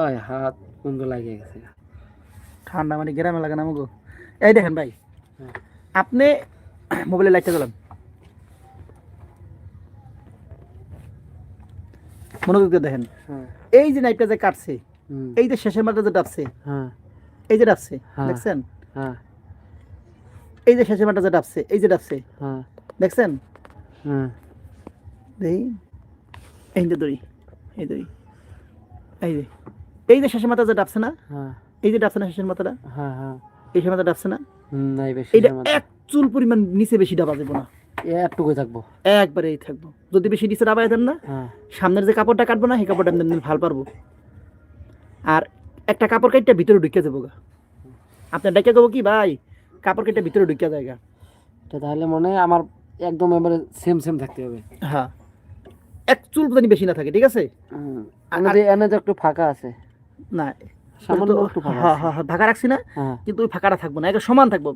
হয় হাত বন্ধ লাগে গেছে। ঠান্ডা মানে গ্রামে লাগে না আমাকে। এই দেখেন ভাই, হ্যাঁ। আপনি মোবাইলের লাইটটা জ্বালান, মনোযোগ দিয়ে দেখেন। হ্যাঁ। এই যে নাইটটা যে কাটছে, হুম। এই যে শেষের মাথা যে ডাবছে, হ্যাঁ। এই যে ডাবছে, হ্যাঁ। দেখছেন? হ্যাঁ। এই যে শেষের মাথা যে ডাবছে, এই যে ডাবছে, হ্যাঁ। দেখছেন? হ্যাঁ। এই এই যে দড়ি, এই দড়ি, এই যে শেষের মাথা যে ডাবছে না, হ্যাঁ। এই যে ডাবছে না শেষের মাথাটা, হ্যাঁ। হ্যাঁ। এই শেষের মাথা ডাবছে না, নাই বেশি এইটা সময় এক চুল পরিমাণ নিচে বেশি ডাবা যাবো না, একটুকুই থাকবো। একবারে এই থাকবো। যদি বেশি নিচে ডাবাই দেন না, হ্যাঁ। সামনের যে কাপড়টা কাটবো না, সেই কাপড়টা আপনি ভাল পারবো। আর একটা কাপড় কাটটা ভিতরে ঢুকে যাবো গা, আপনার ডেকে দেবো কি ভাই, কাপড় কাটটা ভিতরে ঢুকে যায় গা। তো তাহলে মনে হয় আমার একদম এবারে সেম সেম থাকতে হবে। হ্যাঁ, এক চুল জানি বেশি না থাকে, ঠিক আছে? এনে তো একটু ফাঁকা আছে, না সামান্য একটু ফাঁকা হ্যাঁ আছে। হ্যাঁ হ্যাঁ, ফাঁকা রাখছি না, হ্যাঁ। কিন্তু ওই ফাঁকাটা থাকবো না, একটা সমান থাকবো।